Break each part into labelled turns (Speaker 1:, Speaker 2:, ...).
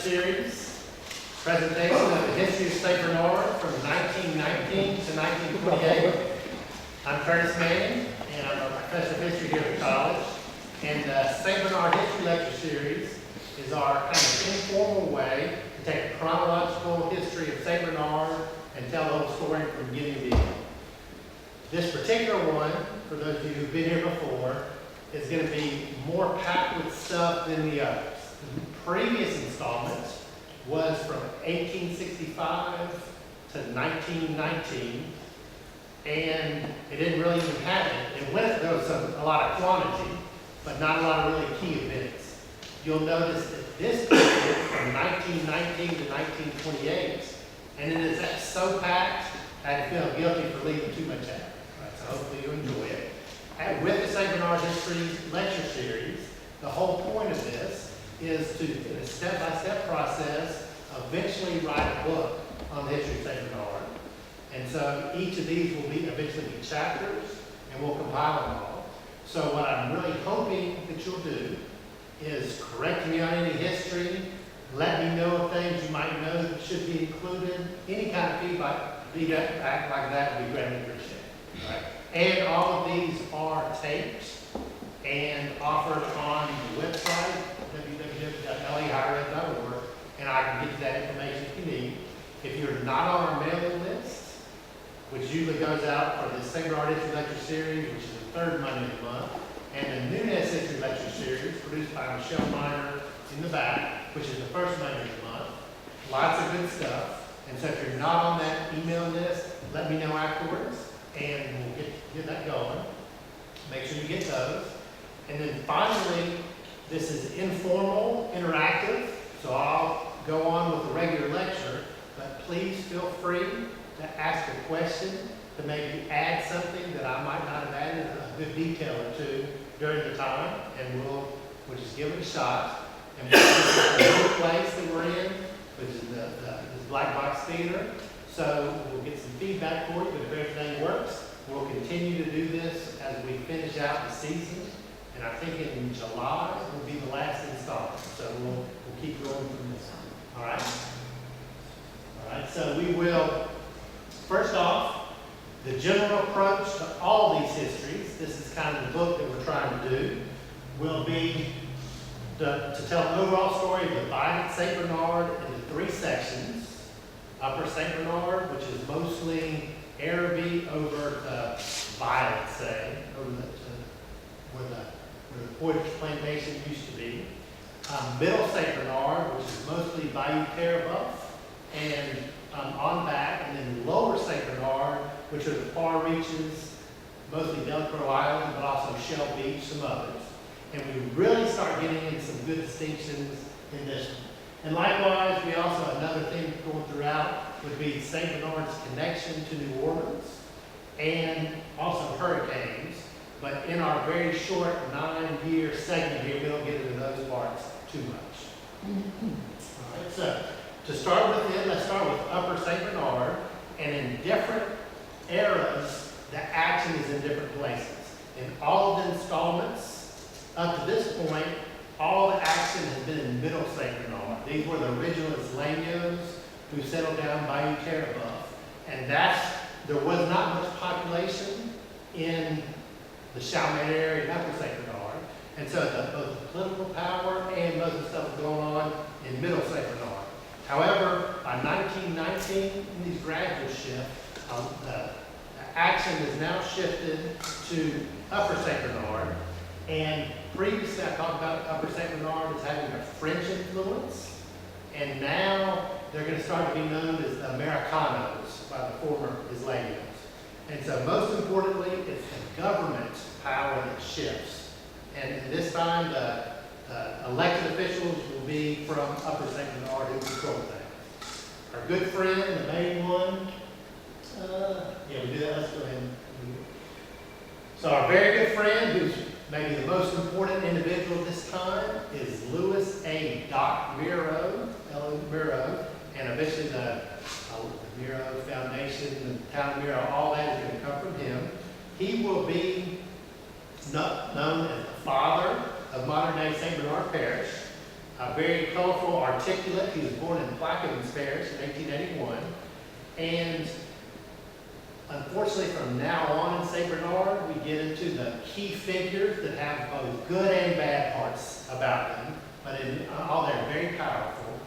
Speaker 1: series, presentation of the history of St. Bernard from 1919 to 1928. I'm Curtis Manning, and I'm a professor of history here at the college. And the St. Bernard History Lecture Series is our kind of informal way to take a chronological history of St. Bernard and tell the whole story from beginning to end. This particular one, for those of you who've been here before, is going to be more packed with stuff than the others. The previous installment was from 1865 to 1919, and it didn't really even have it. There was a lot of quantity, but not a lot of really key events. You'll notice that this period from 1919 to 1928, and it is so packed, I feel guilty for leaving too much out. Right, so hopefully you enjoy it. And with the St. Bernard History Lecture Series, the whole point of this is to, in a step-by-step process, eventually write a book on the history of St. Bernard. And so each of these will be eventually be chapters, and we'll compile them all. So what I'm really hoping that you'll do is correct me on any history, let me know of things you might know that should be included. Any kind of feedback like that would be greatly appreciated. Right? And all of these are taped and offered on the website, www.lehigher.org, and I can get you that information if you need. If you're not on our mailing list, which usually goes out for the St. Bernard History Lecture Series, which is the third Monday of the month, and the Nunez History Lecture Series, produced by Michelle Miner in the back, which is the first Monday of the month. Lots of good stuff. And so if you're not on that email list, let me know afterwards, and we'll get that going. Make sure you get those. And then finally, this is informal, interactive, so I'll go on with the regular lecture, but please feel free to ask a question, to maybe add something that I might not have added a good detail or two during the time, and we'll just give it a shot. And we'll get the new place that we're in, which is this Black Box Theater. So we'll get some feedback for you, but if everything works, we'll continue to do this as we finish out the season. And I think in July will be the last installment. So we'll keep going from this on. All right? All right, so we will, first off, the general approach to all these histories, this is kind of the book that we're trying to do, will be to tell an overall story of the divided St. Bernard into three sections. Upper St. Bernard, which is mostly Araby over the Violet, say, over where the Portage Plantation used to be. Middle St. Bernard, which is mostly Bayou Terrebonne, and on back, and then Lower St. Bernard, which are the far reaches, mostly Delcro Island, but also Shell Beach, some others. And we really start getting into some good distinctions in this one. And likewise, we also, another thing going throughout would be St. Bernard's connection to New Orleans and also hurricanes. But in our very short 9-year segment here, we don't get into those parts too much. All right, so to start with it, let's start with Upper St. Bernard. And in different eras, the action is in different places. In all of the installments, up to this point, all the action has been in Middle St. Bernard. These were the original Isleños who settled down Bayou Terrebonne. And there was not much population in the Chalmette area in Upper St. Bernard. And so both the political power and most of the stuff was going on in Middle St. Bernard. However, by 1919, in these gradual shifts, the action is now shifted to Upper St. Bernard. And previously I talked about Upper St. Bernard as having a French influence, and now they're going to start to be known as the Americanos by the former Isleños. And so most importantly, it's the government power that shifts. And this time the elected officials will be from Upper St. Bernard who control things. Our good friend, the main one, we do that, let's go ahead and do it. So our very good friend, who's maybe the most important individual this time, is Louis A. Doc Miro, L. Miro, and eventually the Miro Foundation, the town of Miro, all that is going to come from him. He will be known as the father of modern-day St. Bernard Parish. very colorful, articulate. He was born in Plaquemines Parish in 1881. And unfortunately, from now on in St. Bernard, we get into the key figures that have both good and bad parts about them, but in all they're very powerful.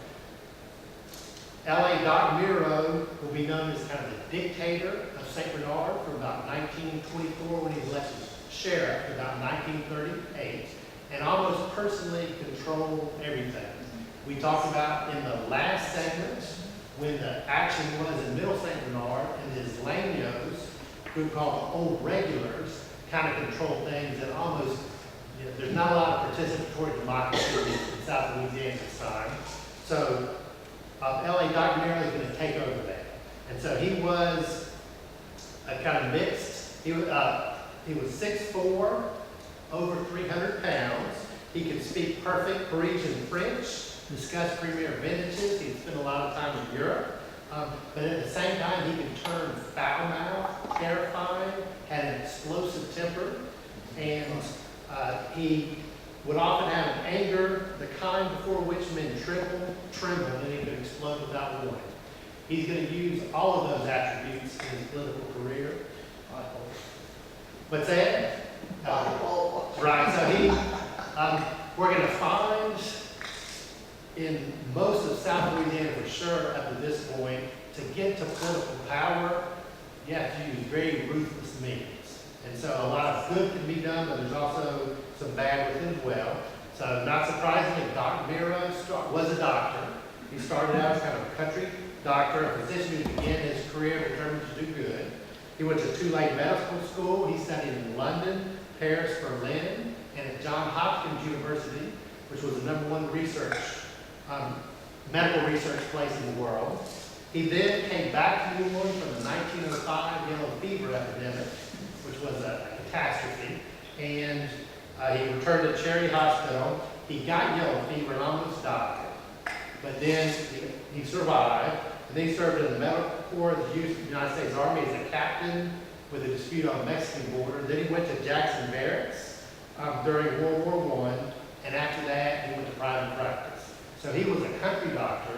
Speaker 1: L.A. Doc Miro will be known as kind of the dictator of St. Bernard from about 1924 when he was elected sheriff to about 1938, and almost personally controlled everything. We talked about in the last segment when the action was in Middle St. Bernard and the Islamios, group called the Old Regulars, kind of control things and almost, there's not a lot of participatory democracy in South Louisiana at this time. So L.A. Doc Miro is going to take over that. And so he was a kind of mixed, he was 6'4", over 300 pounds. He could speak perfect Parisian French, discuss premier vintages. He spent a lot of time in Europe. But at the same time, he could turn foul-mouthed, terrifying, had an explosive temper, and he would often have an anger, the kind before which men tremble, and he could explode without warning. He's going to use all of those attributes in his political career. What's that? Right, so we're going to find in most of South Louisiana for sure up to this point, to get to political power, you have to use very ruthless means. And so a lot of good can be done, but there's also some bad with it as well. So not surprisingly, Doc Miro was a doctor. He started out as kind of a country doctor, a physician who began his career determined to do good. He went to Tulane Medical School. He studied in London, Paris, Berlin, and at Johns Hopkins University, which was the #1 medical research place in the world. He then came back to New Orleans from the 1905 yellow fever epidemic, which was a catastrophe, and he returned to Cherry Hospital. He got yellow fever and almost died, but then he survived, and then he served in the Medical Corps of the United States Army as a captain with a dispute on the Mexican border. Then he went to Jackson Barracks during World War I, and after that he went to private practice. So he was a country doctor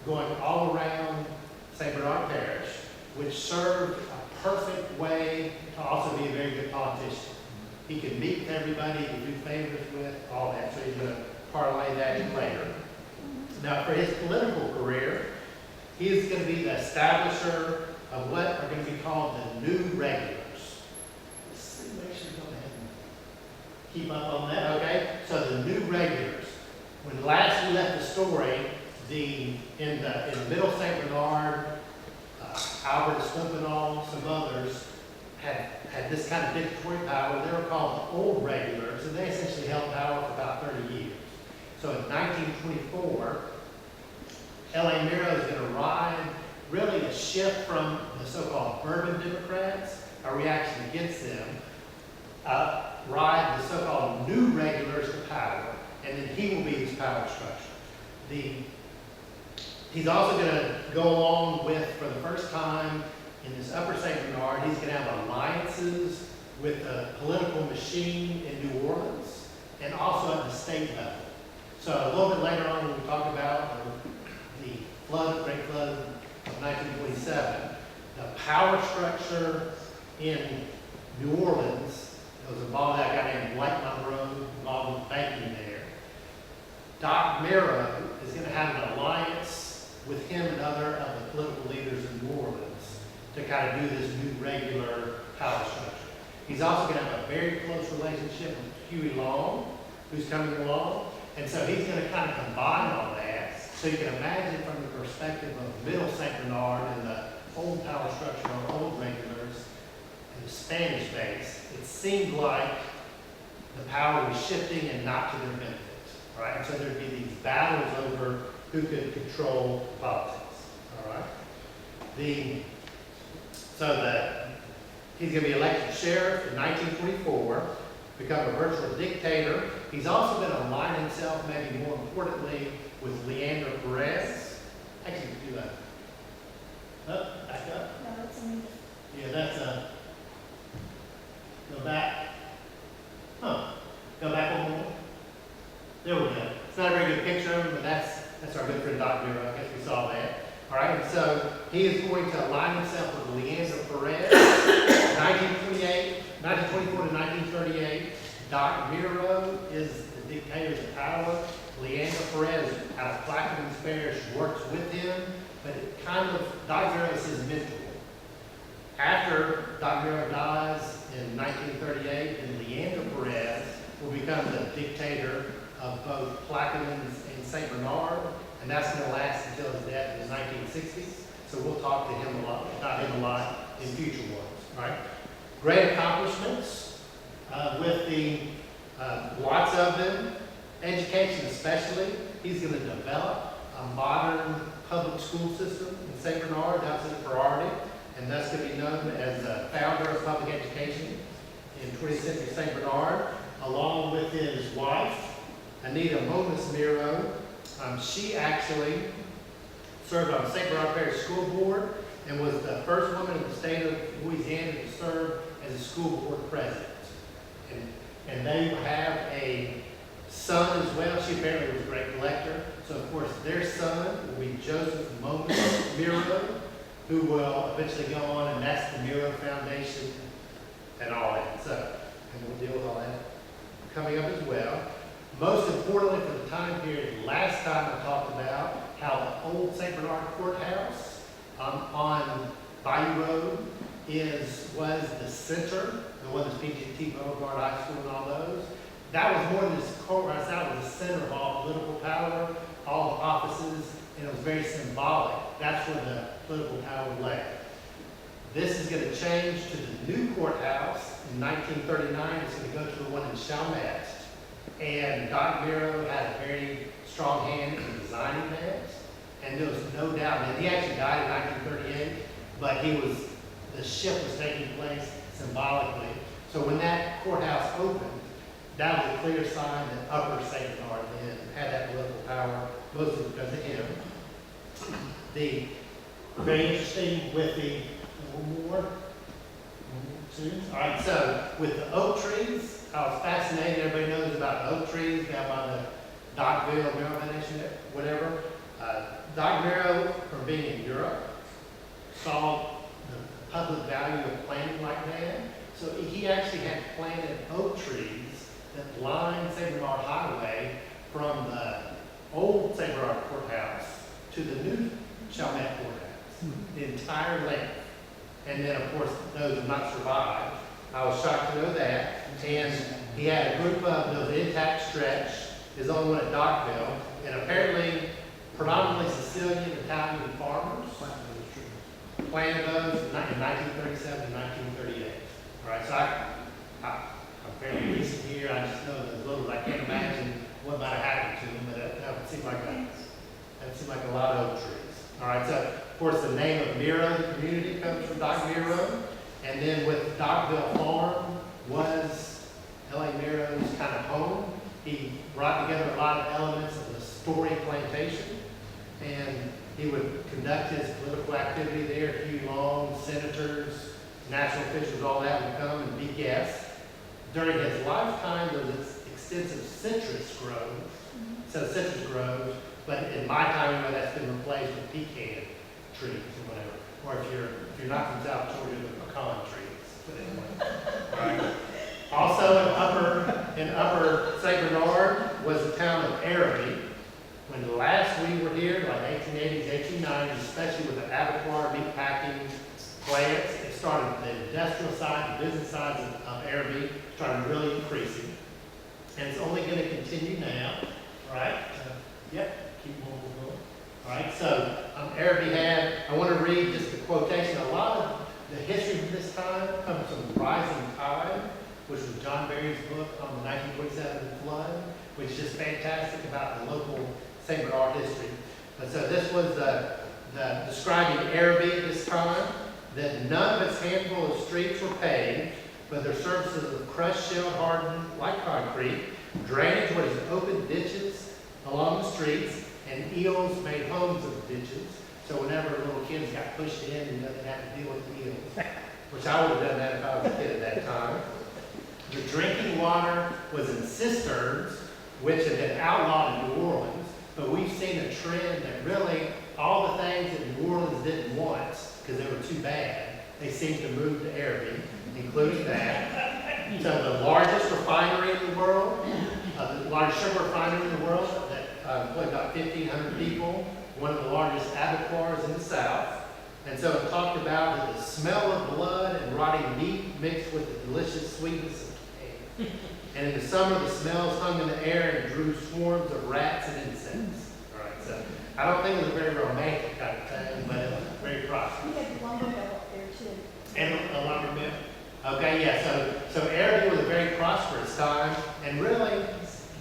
Speaker 1: going all around St. Bernard Parish, which served a perfect way to also be a very good politician. He could meet with everybody, he could do favors with, all that. So he's going to parlay that in later. Now, for his political career, he is going to be the establisher of what are going to be called the New Regulars. Let's see, make sure you go ahead and keep up on that, okay? So the New Regulars. When last we left the story, in the Middle St. Bernard, Albert Espinal, some others had this kind of dictatorial power. They were called the Old Regulars, and they essentially held power for about 30 years. So in 1924, L.A. Miro is going to ride really a shift from the so-called Bourbon Democrats, a reaction against them, ride the so-called New Regulars to power, and then he will be his power structure. He's also going to go along with, for the first time in this Upper St. Bernard, he's going to have alliances with the political machine in New Orleans and also at the state level. So a little bit later on when we talk about the Great Flood of 1927, the power structure in New Orleans was involved with that guy named Dwight Monroe, involved with banking there. Doc Miro is going to have an alliance with him and other of the political leaders in New Orleans to kind of do this new regular power structure. He's also going to have a very close relationship with Huey Long, who's coming along, and so he's going to kind of combine all that. So you can imagine from the perspective of Middle St. Bernard and the old power structure or old regulars and the Spanish base, it seemed like the power was shifting and not to their benefit. Right? And so there'd be these battles over who could control politics. All right. He's going to be elected sheriff in 1924, become a virtual dictator. He's also going to align himself, maybe more importantly, with Leandro Perez. Actually, do that. Up, back up.
Speaker 2: No, that's me.
Speaker 1: Yeah, that's go back. Go back one more. There we go. It's not a very very good picture of him, but that's our good friend Doc Miro. I guess we saw that. All right, and so he is going to align himself with Leandro Perez, 1924 to 1938. Doc Miro is the dictator of power. Leandro Perez, out of Plaquemines Parish, works with him, but it kind of, Doc Miro is his mentor. After Doc Miro dies in 1938, then Leandro Perez will become the dictator of both Plaquemines and St. Bernard, and that's going to last until his death in the 1960s. So we'll talk to him about him a lot in future ones. Right? Great accomplishments with the lots of them. Education especially. He's going to develop a modern public school system in St. Bernard. That's a priority, and that's going to be known as the founder of public education in 20th century St. Bernard, along with his wife, Anita Momus Miro. She actually served on the St. Bernard Parish School Board and was the first woman in the state of Louisiana to serve as a school board president. And they have a son as well. She apparently was a great collector. So, of course, their son will be Joseph Momus Miro, who will eventually go on, and that's the Miro Foundation and all that. So, and we'll deal with all that coming up as well. Most importantly for the time period, last time I talked about how the old St. Bernard Courthouse on Bayou Road was the center, the one that's PGT, Beauregard High School and all those. That was more than just a courthouse, that was the center of all political power, all the offices, and it was very symbolic. That's where the political power lay. This is going to change to the new courthouse in 1939. It's going to go to the one in Chalmette. And Doc Miro had a very strong hand in designing that. And there was no doubt, and he actually died in 1938, but the shift was taking place symbolically. So when that courthouse opened, that was a clear sign that Upper St. Bernard then had that political power, mostly because of him. Very interesting with the one more. All right, so with the oak trees, I was fascinated. Everybody knows about the oak trees down by the Dockville, Miro Foundation, whatever. Doc Miro, from being in Europe, saw the public value of planting like that. So he actually had planted oak trees that lined St. Bernard Highway from the old St. Bernard Courthouse to the new Chalmette Courthouse, the entire length. And then, of course, those have not survived. I was shocked to know that. And he had a group of those intact stretch, his own one at Dockville, and apparently predominantly Sicilian Italian farmers planted those in 1937 and 1938. All right, so I'm fairly recent here. I just know those little, I can't imagine what might have happened to them, but that would seem like a lot of oak trees. All right, so of course the name of Miro, the community, comes from Doc Miro, and then with Dockville Farm was L.A. Miro's kind of home. He brought together a lot of elements of the Story Plantation, and he would conduct his political activity there. Hugh Long, senators, national officials, all that would come and be guests. During his lifetime, there was extensive citrus groves, but in my time, that's been replaced with pecan trees or whatever. Or if you're not from South Georgia, the pecan trees. But anyway, all right. Also in upper St. Bernard was the town of Araby. When last we were here, like 1880s, 1890s, especially with the abattoir, meat packing plants, it started the industrial side, the business side of Araby started really increasing. And it's only going to continue now, right? Yep, keep moving. All right, so Araby I want to read just a quotation. A lot of the history of this time comes from Rising Tide, which was John Barry's book on the 1927 flood, which is just fantastic about the local St. Bernard history. But so this was the describing Araby at this time, that none of its handful of streets were paved, but their surfaces were crushed, shell hardened like concrete. Drainage was open ditches along the streets, and eels made homes of the ditches. So whenever little kids got pushed in, they had to deal with the eels, which I would have done that if I was a kid at that time. The drinking water was in cisterns, which had been outlawed in New Orleans. they seem to move to Araby, including that. So the largest refinery in the world, the largest sugar refinery in the world, that employs about 1,500 people, one of the largest abattoirs in the South. And so it talked about that the smell of blood and rotting meat mixed with the delicious sweetness of cake. And in the summer, the smells hung in the air and drew swarms of rats and insects. All right, so I don't think it was a very romantic kind of thing, but it was very prosperous.
Speaker 2: We had lumber mill up there too.
Speaker 1: And a lumber mill. Okay, yeah, so Araby was a very prosperous time, and really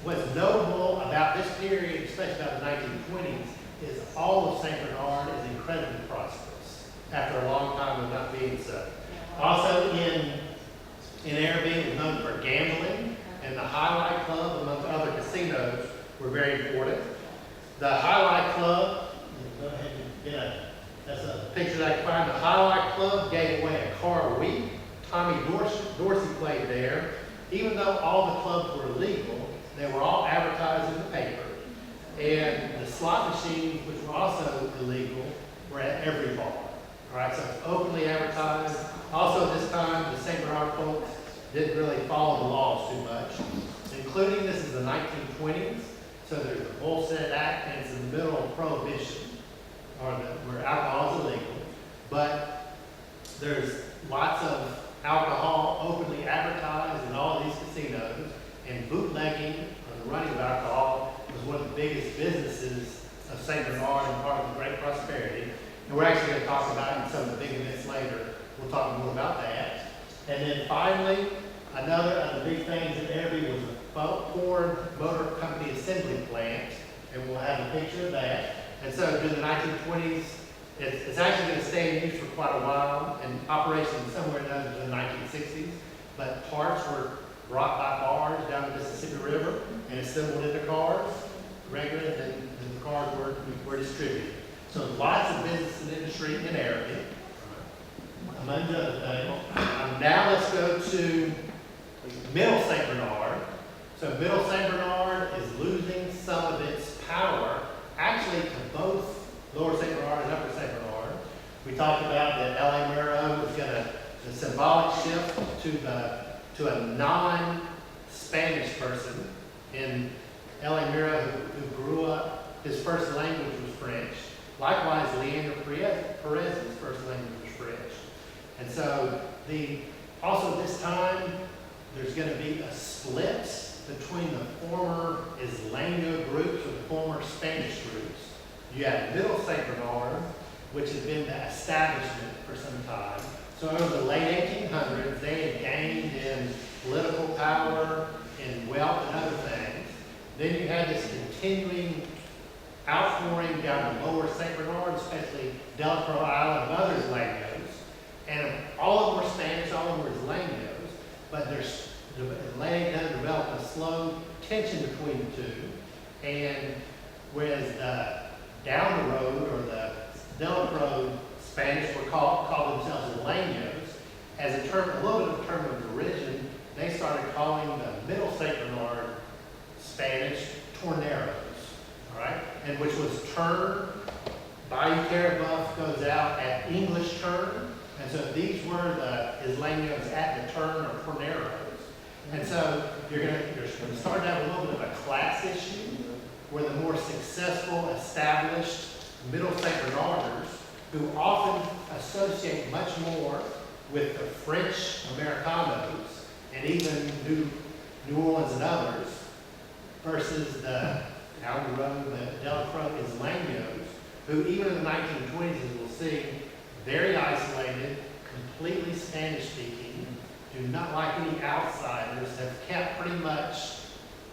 Speaker 1: what's notable about this period, especially about the 1920s, is all of St. Bernard is incredibly prosperous after a long time of not being so. Also in Araby, it was known for gambling, and the Highlight Club, among other casinos, were very important. The Highlight Club, go ahead and get that's a picture that I can find. The Highlight Club gave away a car a week. Tommy Dorsey played there. Even though all the clubs were illegal, they were all advertised in the paper. And the slot machines, which were also illegal, were at every bar. All right, so it's openly advertised. Also at this time, the St. Bernard folks didn't really follow the laws too much, including this is the 1920s. So there's the Volstead Act, and it's in the middle of Prohibition, where alcohol is illegal. But there's lots of alcohol openly advertised in all of these casinos, and bootlegging, or the running of alcohol, was one of the biggest businesses of St. Bernard and part of the Great Prosperity. And we're actually going to talk about it in some of the big events later. We'll talk more about that. And then finally, another of the big things in Araby was a Ford Motor Company assembly plant, and we'll have a picture of that. And so during the 1920s, it's actually going to stay in use for quite a while, and operation somewhere down to the 1960s. But parts were brought by barge down the Mississippi River and assembled into cars, regular, and the cars were distributed. So lots of business and industry in Araby, among the other things. Now let's go to Middle St. Bernard. So Middle St. Bernard is losing some of its power, actually to both Lower St. Bernard and Upper St. Bernard. We talked about that L.A. Murrow was going to, the symbolic shift to a non-Spanish person in L.A. Murrow who grew up, his first language was French. Likewise, Leander Perez's first language was French. And so also this time, there's going to be a split between the former Isleño groups or the former Spanish groups. You have Middle St. Bernard, which has been the establishment for some time. So over the late 1800s, they had gained in political power, in wealth, and other things. Then you had this continuing outpouring down to Lower St. Bernard, especially Delacroix Island and other Isleños. And all of them were Spanish, all of them were Isleños, but there's Atlantic does develop a slow tension between the two. And whereas down the road, or the Delacroix Spanish were called themselves Isleños, as a little bit of a term of origin, they started calling the Middle St. Bernard Spanish Torneros, all right? And which was turn, Bayou Carabouf goes out at English turn, and so these were the Isleños at the turn, or Torneros. And so you're going to start to have a little bit of a class issue, where the more successful, established Middle St. Bernarders, who often associate much more with the French Americanos and even New Orleans and others, versus the down the road, the Delacroix Isleños, who even in the 1920s, as we'll see, very isolated, completely Spanish-speaking, do not like any outsiders, have kept pretty much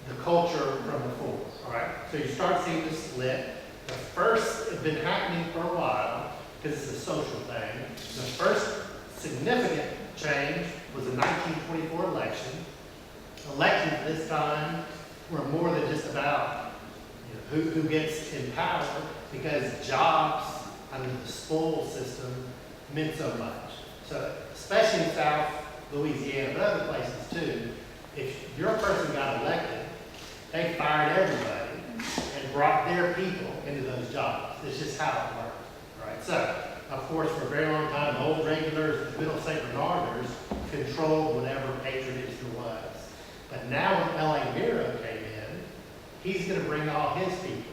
Speaker 1: the culture from before, all right? So you start seeing this split. The first has been happening for a while, because it's a social thing. The first significant change was the 1924 election. Elections this time were more than just about who gets in power, because jobs under the spoil system meant so much. So especially in South Louisiana, but other places too, if your person got elected, they fired everybody and brought their people into those jobs. It's just how it worked. All right. So of course, for a very long time, the old regulars, the Middle St. Bernarders, controlled whatever patronage there was. But now when L.A. Miro came in, he's going to bring all his people.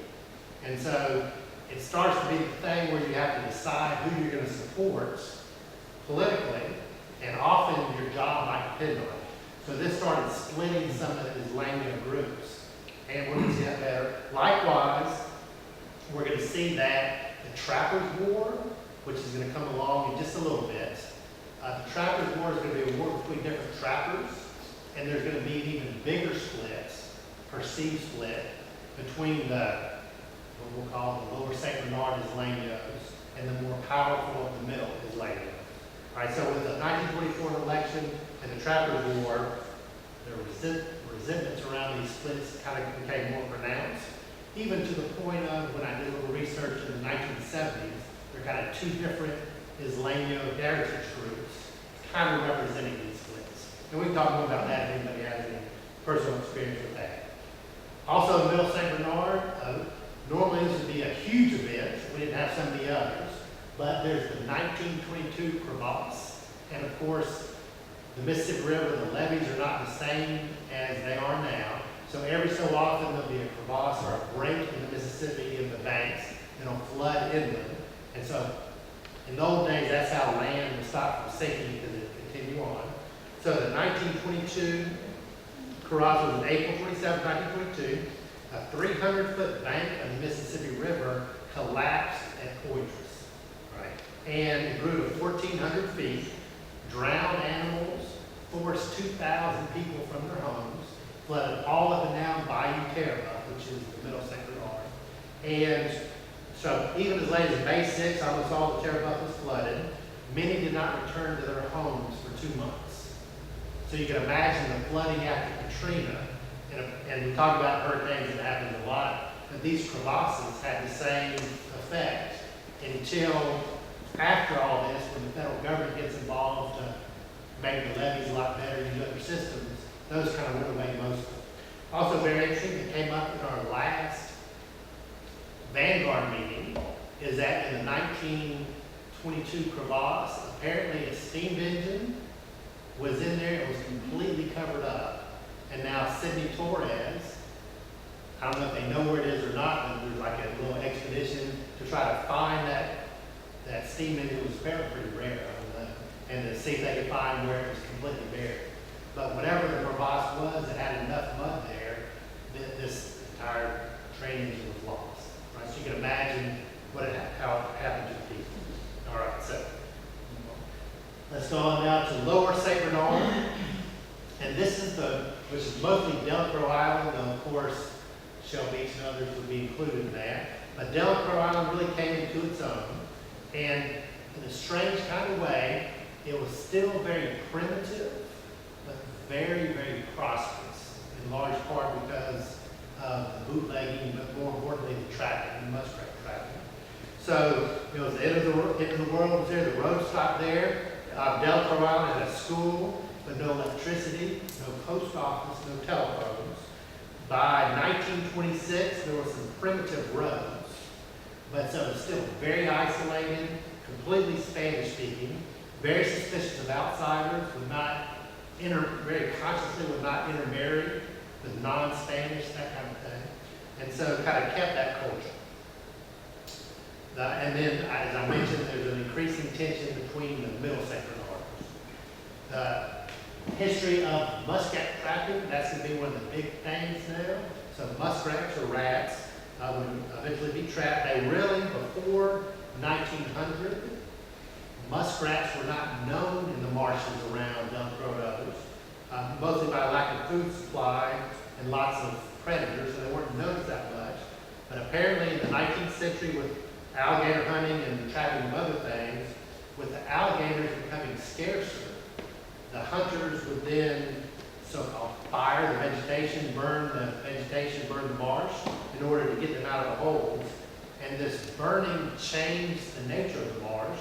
Speaker 1: And so it starts to be the thing where you have to decide who you're going to support politically, and often your job might depend on it. So this started splitting some of his Langdale groups. And we're going to see that better. Likewise, we're going to see that the Trappers' War, which is going to come along in just a little bit. The Trappers' War is going to be a war between different trappers, and there's going to be an even bigger split, perceived split, between what we'll call the lower St. Bernard Langdos, and the more powerful of the middle is Langdos. All right, so with the 1924 election and the Trappers' War, the resentments around these splits kind of became more pronounced, even to the point of when I did a little research in the 1970s, there are kind of two different Islamo heritage groups kind of representing these splits. And we can talk more about that if anybody has any personal experience with that. Also, Middle St. Bernard, normally this would be a huge event. We didn't have some of the others. But there's the 1922 crevasse. And of course, the Mississippi River, the levees are not the same as they are now. So every so often there'll be a crevasse or a break in the Mississippi in the banks, and it'll flood inland. And so in the old days, that's how land would stop from sinking because it would continue on. So the 1922 crevasse was on April 27, 1922. A 300-foot bank of the Mississippi River collapsed at Poitras, right? And it grew to 1,400 feet, drowned animals, forced 2,000 people from their homes, flooded all up and down Bayou Terrebonne, which is the Middle St. Bernard. And so even as late as May 6, almost all the Terrebonne was flooded. Many did not return to their homes for 2 months. So you can imagine the flooding after Katrina. And we talk about hurricanes that happen a lot, but these crevasses had the same effect until after all this, when the federal government gets involved to make the levees a lot better, use other systems, those kind of went away mostly. Also very interesting, that came up in our last Vanguard meeting, is that in the 1922 crevasse, apparently a steam engine was in there, it was completely covered up. And now Sidney Torres, I don't know if they know where it is or not, but there's like a little expedition to try to find that steam engine. It was very pretty rare, and to see if they could find where it was completely buried. But whatever the crevasse was, it had enough mud there that this entire train engine was lost. Right? So you can imagine how it happened to the people. All right, so let's go on now to Lower St. Bernard. And this is which is mostly Delacroix Island, though of course Shell Beach and others would be included in that. But Delacroix Island really came into its own, and in a strange kind of way, it was still very primitive, but very, very prosperous, in large part because of the bootlegging, but more importantly, the trafficking, the muskrat trafficking. So it was the end of the world was there, the road stopped there. Delacroix Island had a school, but no electricity, no post office, no telephones. By 1926, there were some primitive roads, but so it was still very isolated, completely Spanish-speaking, very suspicious of outsiders, very consciously would not intermarry with non-Spanish, that kind of thing. And so it kind of kept that culture. And then, as I mentioned, there's an increasing tension between the Middle St. Bernarders. History of muskrat trapping, that's going to be one of the big things now. So muskrats or rats would eventually be trapped. They really, before 1900, muskrats were not known in the marshes around Delacroix, mostly by lack of food supply and lots of predators, so they weren't noticed that much. But apparently in the 19th century, with alligator hunting and the trapping of other things, with the alligators becoming scarcer, the hunters would then so-called fire the vegetation, burn the marsh in order to get them out of the holes. And this burning changed the nature of the marsh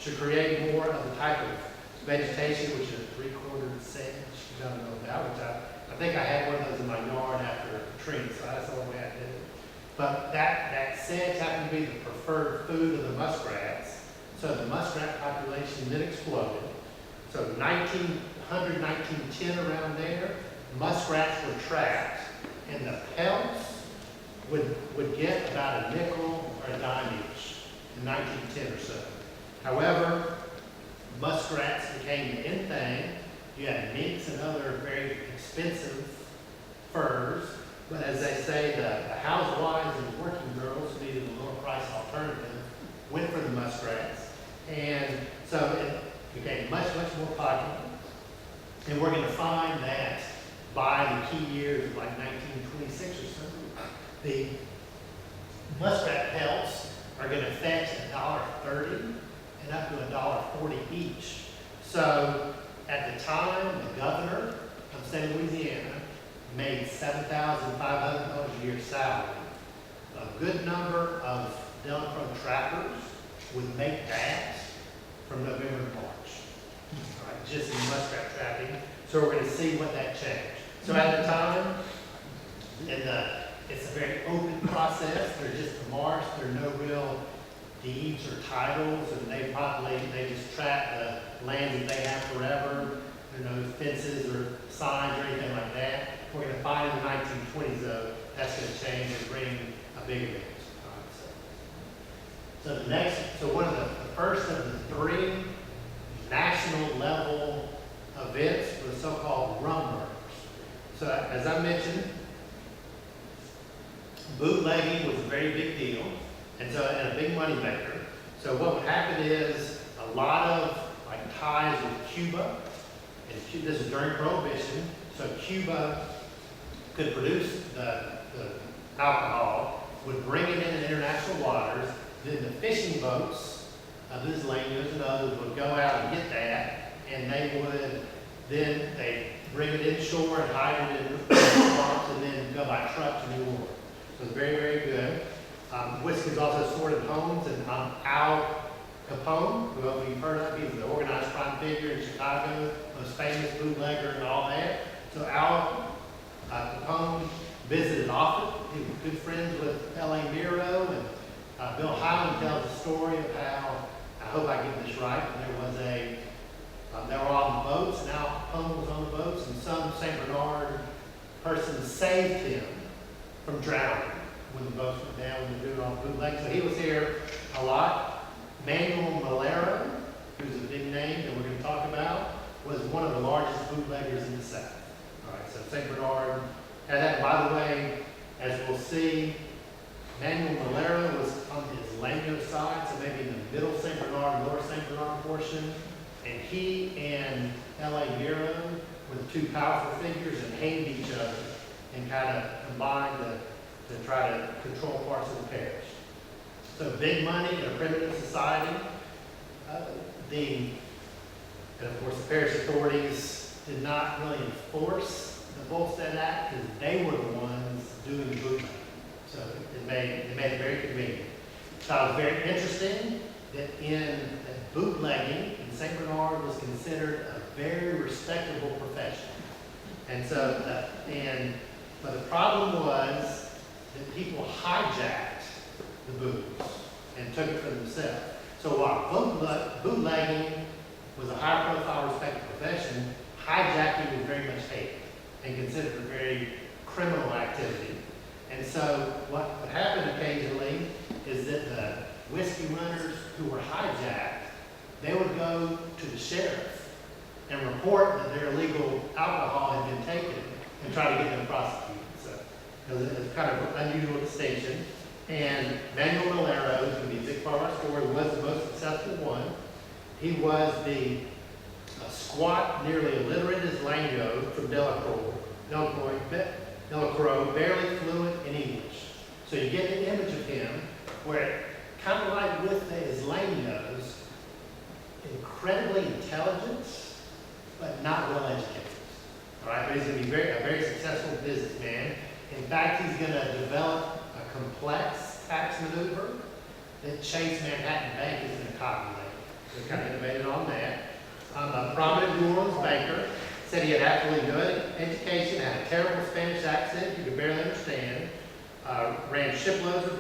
Speaker 1: to create more of the type of vegetation, which is three-quartered sedge, which I don't know about, which I think I had one of those in my yard after Katrina, so that's the only way I did it. But that sedge happened to be the preferred food of the muskrats. So the muskrat population then exploded. So 1900, 1910 around there, muskrats were trapped, and the pelts would get about a nickel or a dime each in 1910 or so. However, muskrats became the in thing. You had minks and other very expensive furs, but as they say, the housewives and the working girls who needed a lower price alternative went for the muskrats, and so it became much, much more popular. And we're going to find that by the key years of like 1926 or so, the muskrat pelts are going to fetch $1.30 and up to $1.40 each. So at the time, the governor of the state of Louisiana made $7,500 a year salary. A good number of Delacroix trappers would make that from November to March, all right, just in muskrat trapping. So we're going to see what that changed. So at the time, it's a very open process. They're just a marsh. There are no real deeds or titles, and they just trap the land that they have forever. There are no fences or signs or anything like that. We're going to find in the 1920s, though, that's going to change and bring a big event. So one of the first of the three national level events were the so-called rum runners. So as I mentioned, bootlegging was a very big deal, and a big money maker. So what would happen is a lot of like ties with Cuba, and this is during Prohibition. So Cuba could produce the alcohol, would bring it in international waters. Then the fishing boats of the Isleños and others would go out and get that, and they bring it inshore and hide it in swamps, and then go by truck to New Orleans. So it's very, very good. Whiskey is also stored in homes, and Al Capone, who you've heard of, he was the organized crime figure in Chicago, most famous bootlegger and all that. So Al Capone visited often. He was good friends with L.A. Miro, and Bill Highland tells a story of how, I hope I get this right, but they were on the boats, and Al Capone was on the boats, and some St. Bernard person saved him from drowning when the boats went down, when they were doing all the bootlegs. So he was here a lot. Manuel Malero, who's a big name that we're going to talk about, was one of the largest bootleggers in the South. All right, so St. Bernard had that. By the way, as we'll see, Manuel Malero was on the Isleño side, so maybe in the middle St. Bernard, lower St. Bernard portion. And he and L.A. Miro were the two powerful figures and hated each other and kind of combined to try to control parts of the parish. So big money in a primitive society. And of course, the parish authorities did not really enforce the Volstead Act because they were the ones doing the bootlegging. So it made it very convenient. So it was very interesting that bootlegging in St. Bernard was considered a very respectable profession. And so, but the problem was that people hijacked the booze and took it for themselves. So while bootlegging was a high-profile, respected profession, hijacking was very much hated and considered a very criminal activity. And so what would happen occasionally is that the whiskey runners who were hijacked, they would go to the sheriff and report that their illegal alcohol had been taken and try to get them prosecuted. So it's kind of an unusual distinction. And Manuel Malero, who's going to be a big part of our story, was the most successful one. He was the squat, nearly illiterate Isleño from Delacroix, barely fluent in English. So you get an image of him where, kind of like with the Isleños, incredibly intelligent, but not well educated. All right, but he's going to be a very successful businessman. In fact, he's going to develop a complex tax maneuver that Chase Manhattan Bank is going to copulate. So kind of innovated on that. A prominent New Orleans banker said he had absolutely no education, had a terrible Spanish accent you could barely understand, ran shiploads of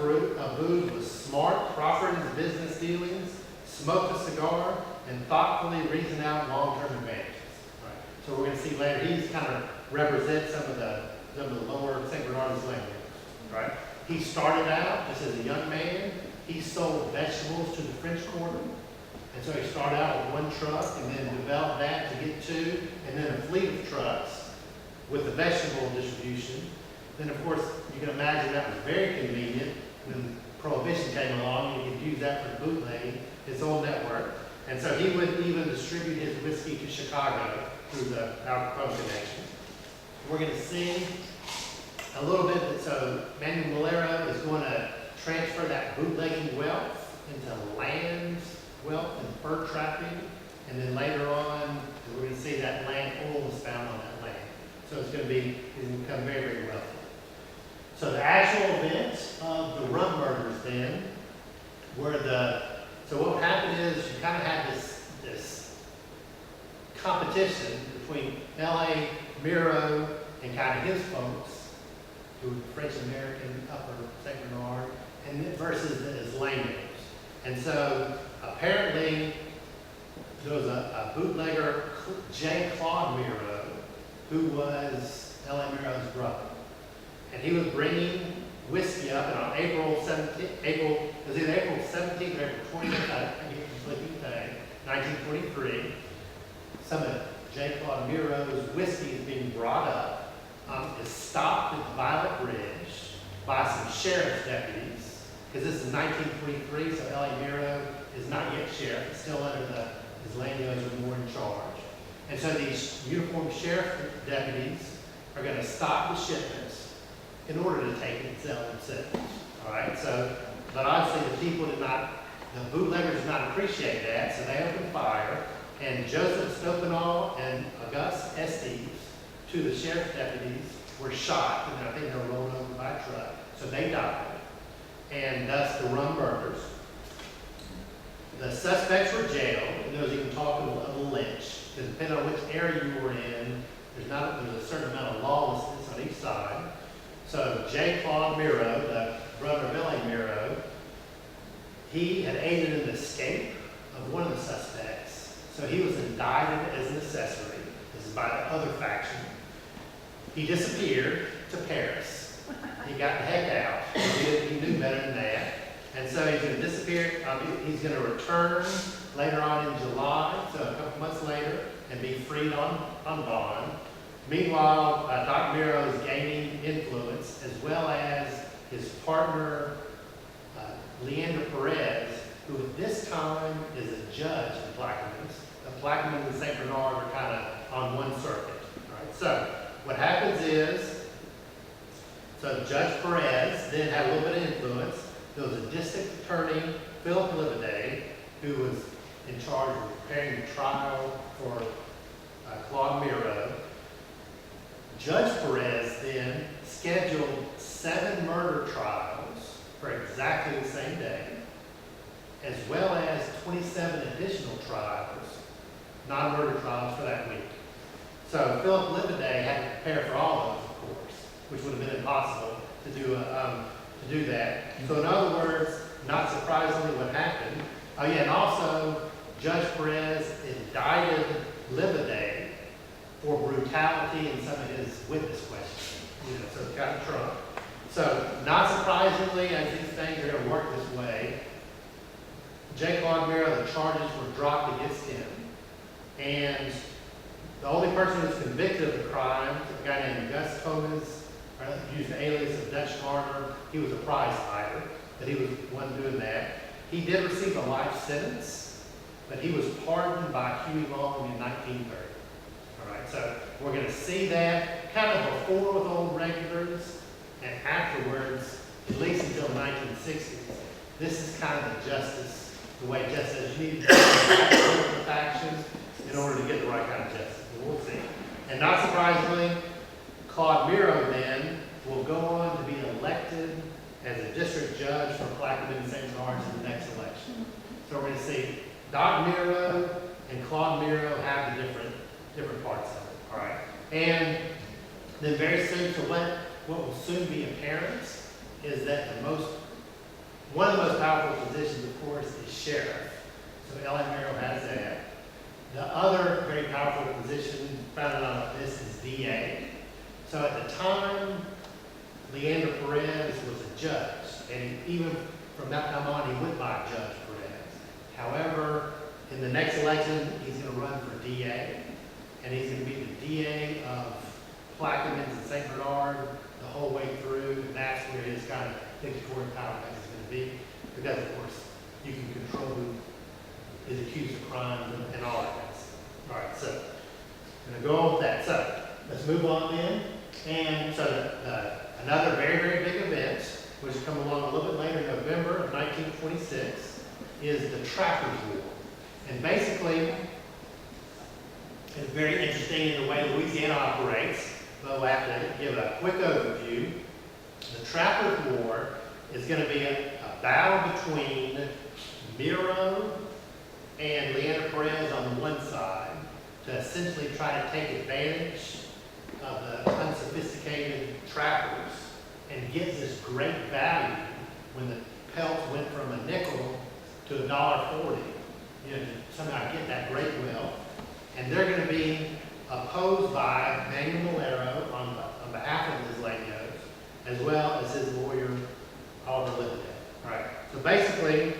Speaker 1: booze, was smart, proffered in his business dealings, smoke a cigar and thoughtfully reason out long-term advantages. Right. So we're going to see later, he's kind of represents some of the lower St. Bernardus land members, right? He started out just as a young man. He sold vegetables to the French Quarter. And so he started out with one truck and then developed that to get two, and then a fleet of trucks with the vegetable distribution. Then, of course, you can imagine that was very convenient when Prohibition came along. You could use that for bootlegging, his own network. And so he would even distribute his whiskey to Chicago through the Al Capone connection. We're going to see a little bit that, so Manuel Bolero is going to transfer that bootlegging wealth into land wealth and fur trapping, and then later on, we're going to see that land oil was found on that land. So it's going to become very, very wealthy. So the actual events of the rum murders then were so what happened is you kind of had this competition between L.A. Miro and kind of his folks, who were French-American, Upper St. Bernard, and then versus the Islanders. And so apparently there was a bootlegger, J. Claude Miro, who was L.A. Miro's brother. And he was bringing whiskey up, and on April 17th, it was either April 17th or April 20th, I get conflicting today, 1943, some of J. Claude Miro's whiskey is being brought up, is stopped at the Violet Bridge by some sheriff's deputies, because this is 1943, so L.A. Miro is not yet sheriff, it's still under his landowners are more in charge. And so these uniformed sheriff deputies are going to stop the shipments in order to take it and sell themselves. All right, so, but obviously the bootleggers did not appreciate that, so they opened fire, and Joseph Stopinall and Auguste Estes, two of the sheriff's deputies, were shot, and I think they were rolled over by a truck, so they died, and thus the rum murders. The suspects were jailed, and there was even talk of a lynch, because depending on which area you were in, there's a certain amount of lawlessness on each side. So J. Claude Miro, the brother of L.A. Miro, he had aided in the escape of one of the suspects. So he was indicted as an accessory. This is by the other faction. He disappeared to Paris. He got the heck out. He knew better than that. And so he's going to disappear. He's going to return later on in July, so a couple months later, and be freed on bond. Meanwhile, Dr. Miro is gaining influence, as well as his partner, Leander Perez, who at this time is a judge in Plaquemines. The Plaquemines and St. Bernard are kind of on one circuit. All right, so what happens is, so Judge Perez then had a little bit of influence. There was a district attorney, Philip Livaday, who was in charge of preparing the trial for Claude Miro. Judge Perez then scheduled 7 murder trials for exactly the same day, as well as 27 additional trials, non-murder trials for that week. So Philip Livaday had to prepare for all those, of course, which would have been impossible to do that. So in other words, not surprisingly, what happened? Oh yeah, and also Judge Perez indicted Livaday for brutality in some of his witness questions. So it's got Trump. So not surprisingly, as these things are going to work this way, J. Claude Miro, the charges were dropped against him. And the only person who's convicted of the crime is a guy named Gus Thomas, used the alias of Dutch Farmer. He was a prize fighter, but he was one doing that. He did receive a life sentence, but he was pardoned by Huey Long in 1930. All right, so we're going to see that kind of before with old regulars and afterwards, at least until the 1960s. This is kind of the justice, the way justice, you need to have the factions in order to get the right kind of justice. But we'll see. And not surprisingly, Claude Miro then will go on to be elected as a district judge for Plaquemines and St. Bernard in the next election. So we're going to see Dr. Miro and Claude Miro have the different parts of it. All right. And then very soon, so what will soon be apparent is that one of the most powerful positions, of course, is sheriff. So L.A. Merrill has that. The other very powerful position founded on this is DA. So at the time, Leander Perez was a judge, and even from that time on, he went by Judge Perez. However, in the next election, he's going to run for DA, and he's going to be the DA of Plaquemines and St. Bernard the whole way through, and that's where his kind of dictatorial power base is going to be, because of course, you can control who is accused of crimes and all that kind of stuff. All right, so I'm going to go on with that. So let's move on then. And so another very, very big event, which will come along a little bit later, November of 1926, is the Trappers' War. And basically, it's very interesting in the way Louisiana operates, but we'll have to give a quick overview. The Trappers' War is going to be a battle between Miro and Leander Perez on the one side to essentially try to take advantage of the unsophisticated trappers and get this great value when the pelts went from a nickel to $1.40. You know, to somehow get that great wealth. And they're going to be opposed by Manuel Malero on behalf of his Legos, as well as his lawyer, Oliver Livingston. All right. So basically,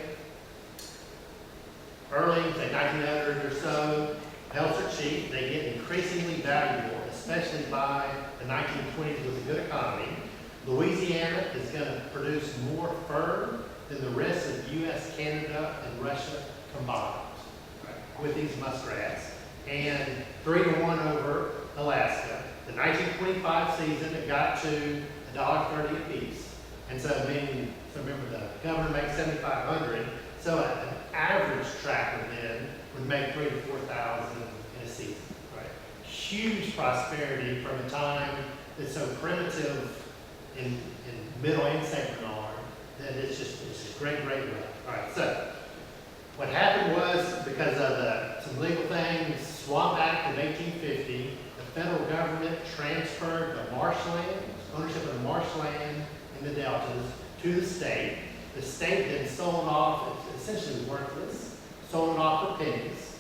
Speaker 1: early, say 1900 or so, pelts are cheap. They get increasingly valuable, especially by the 1920s with a good economy. Louisiana is going to produce more fur than the rest of U.S., Canada, and Russia combined, right, with these muskrats, and 3-1 over Alaska. The 1925 season, it got to $1.30 a piece. And so, remember, the governor makes $7,500. So an average trapper then would make $3,000 to $4,000 in a season. Right? Huge prosperity from a time that's so primitive in Middle and St. Bernard that it's a great, great wealth. All right, so what happened was, because of some legal things, Swamp Act of 1850, the federal government transferred the marshland, ownership of the marshland in the deltas to the state. The state then sold off, it's essentially worthless, sold it off for pennies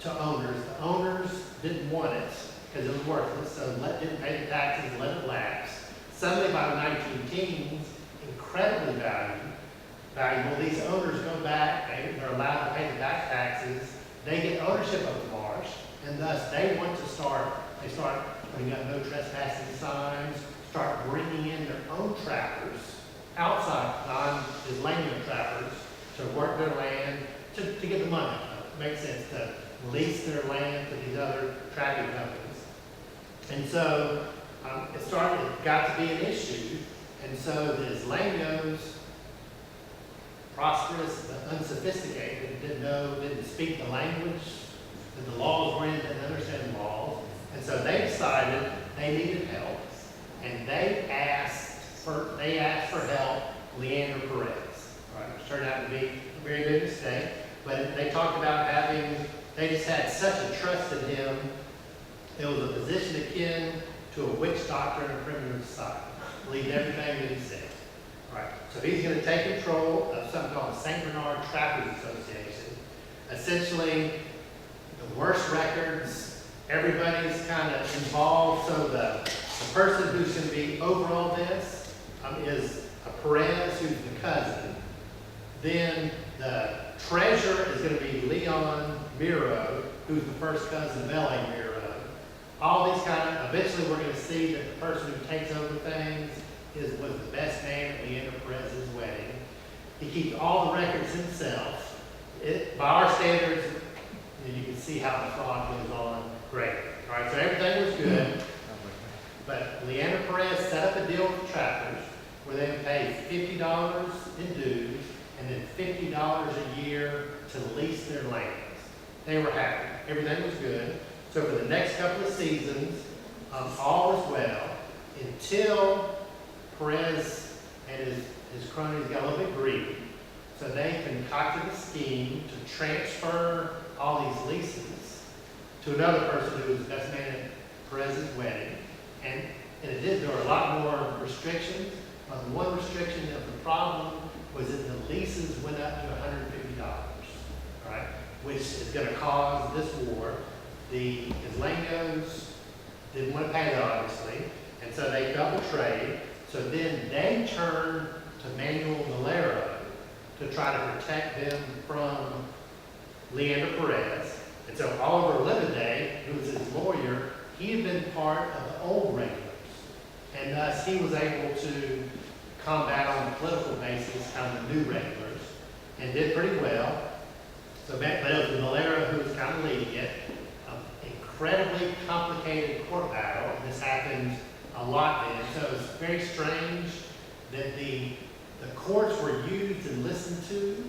Speaker 1: to owners. The owners didn't want it because it was worthless, so didn't pay the taxes, let it lapse. Suddenly by the 19-teens, incredibly valuable. These owners go back, they're allowed to pay the back taxes, they get ownership of the marsh, and thus they start putting up no trespassing signs, start bringing in their own trappers, outside non-Islamic trappers, to work their land, to get the money. It makes sense to lease their land to these other trapping companies. And so it got to be an issue, and so the Islamios, prosperous but unsophisticated, didn't speak the language that the laws were in, didn't understand the laws, and so they decided they needed help, and they asked for help Leander Perez, right, which turned out to be a very big mistake. But they talked about they just had such a trust in him. It was a position akin to a witch doctor in a primitive society. Believed everything that he said. Right. So he's going to take control of something called the St. Bernard Trappers Association. Essentially, the worst records, everybody's kind of involved. So the person who's going to be over all this is a Perez, who's the cousin. Then the treasurer is going to be Leon Miro, who's the first cousin of L.A. Miro. All these eventually we're going to see that the person who takes over things was the best man at Leander Perez's wedding. He keeps all the records himself. By our standards, you can see how the fraud goes on. Great. All right, so everything was good. But Leander Perez set up a deal with the trappers where they would pay $50 in dues and then $50 a year to lease their lands. They were happy. Everything was good. So for the next couple of seasons, all was well until Perez and his cronies got a little bit greedy. So they concocted a scheme to transfer all these leases to another person who was the best man at Perez's wedding. And it did, there were a lot more restrictions. The one restriction of the problem was that the leases went up to $150. All right? which is going to cause this war. The Isleños didn't want to pay that, obviously, and so they felt betrayed. So then they turned to Manuel Valero to try to protect them from Leander Perez. And so Oliver Livaday, who was his lawyer, he had been part of the old regulars. And thus he was able to combat on a political basis kind of the new regulars and did pretty well. So, but it was Valero who was kind of leading it. An incredibly complicated court battle. And this happened a lot then. So it was very strange that the courts were used and listened to,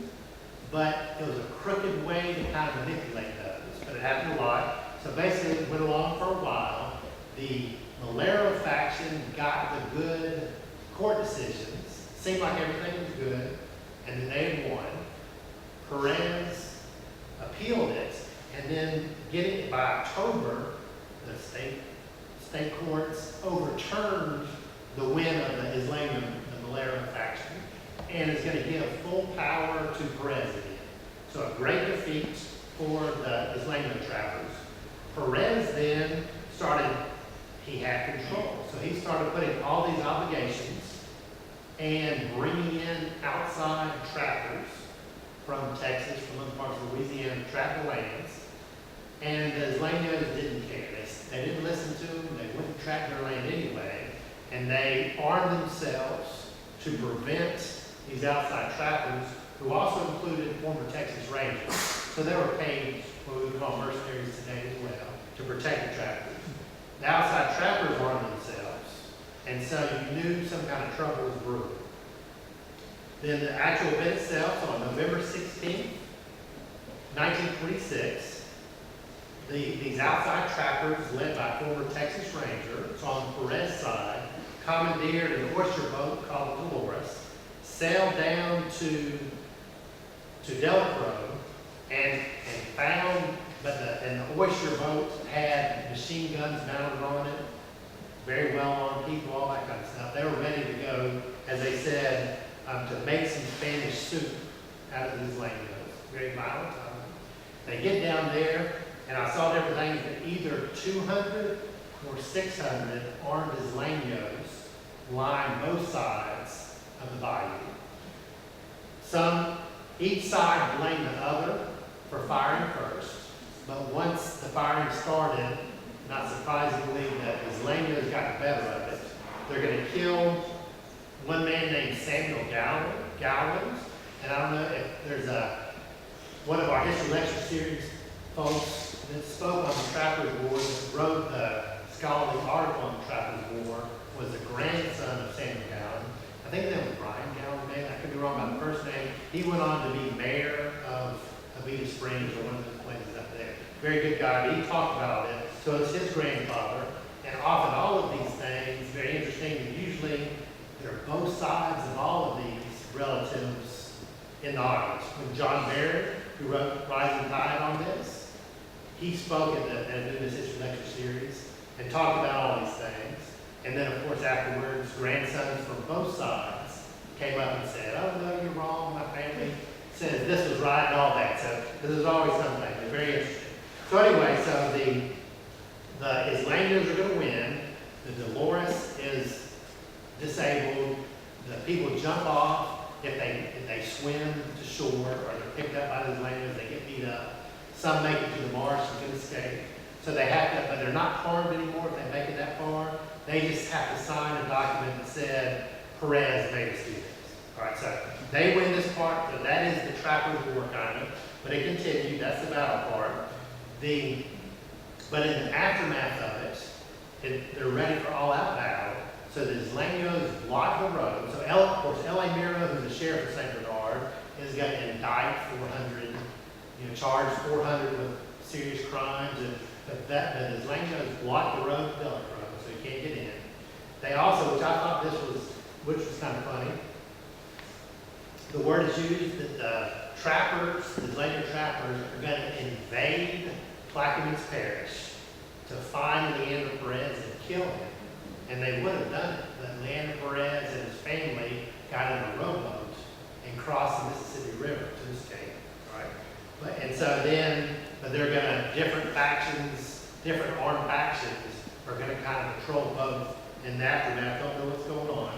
Speaker 1: but it was a crooked way to kind of manipulate those. But it happened a lot. So basically it went along for a while. The Valero faction got the good court decisions. Seemed like everything was good, and then they had won. Perez appealed it, and then getting it by October, the state courts overturned the win of the the Valero faction, and is going to give full power to Perez again. So a great defeat for the Isleño trappers. Perez then started, he had control. So he started putting all these obligations and bringing in outside trappers from Texas, from other parts of Louisiana, to trap the lands. And the Isleños didn't care. They didn't listen to them. They wouldn't trap their land anyway. And they armed themselves to prevent these outside trappers, who also included former Texas Rangers. So they were paid what we would call mercenaries today as well, to protect the trappers. The outside trappers armed themselves, and so you knew some kind of trouble was brewing. Then the actual event itself, so on November 16th, 1926, these outside trappers, led by former Texas Ranger, so on the Perez side, commandeered an oyster boat called Dolores, sailed down to Delacroix, and found, and the oyster boat had machine guns mounted on it, very well armed people, all that kind of stuff. They were ready to go, as they said, to make some Spanish soup out of these Isleños. Very violent time. They get down there, and I saw everything that either 200 or 600 armed Isleños lined both sides of the bayou. Each side blamed the other for firing first, but once the firing started, not surprisingly, the Isleños got the better of it. They're going to kill one man named Samuel Gowans, and I don't know if there's one of our history lecture series folks that spoke on the Trappers War, that wrote the scholarly article on the Trappers War, was the grandson of Samuel Gowan. I think his name was Brian Gowan, maybe. I could be wrong about the first name. He went on to be mayor of Avita Springs, or one of those places up there. Very good guy, but he talked about it. So it's his grandfather. And often all of these things, very interesting, that usually there are both sides of all of these relatives in the audience. When John Barrett, who wrote Rising Tide on this, he spoke at this history lecture series and talked about all these things. And then, of course, afterwards, grandsons from both sides came up and said, "Oh, no, you're wrong. My family says this was right," and all that. So this is always something. It's very interesting. So anyway, so the Isleños are going to win. The Dolores is disabled. The people jump off. If they swim to shore, or they're picked up by the Isleños, they get beat up. Some make it to the marsh and can escape. So they have to, but they're not harmed anymore if they make it that far. They just have to sign a document that said Perez made us do this. All right, so they win this part. So that is the Trappers War, kind of. But it continued. That's the battle part. But in the aftermath of it, they're ready for all-out battle. So the Isleños block the road. So of course, L.A. Miro, who's the sheriff of St. Bernard, is going to indict 400, charge 400 with serious crimes. But the Isleños block the road to Delacroix, so you can't get in. They also, which I thought which was kind of funny, the word is used that the trappers, the Isleño trappers, are going to invade Plaquemines Parish to find Leander Perez and kill him. And they would have done it, but Leander Perez and his family got in a rowboat and crossed the Mississippi River to escape. Right? And so then, but they're gonna, different factions, different armed factions are gonna kind of patrol both in the aftermath, don't know what's going on.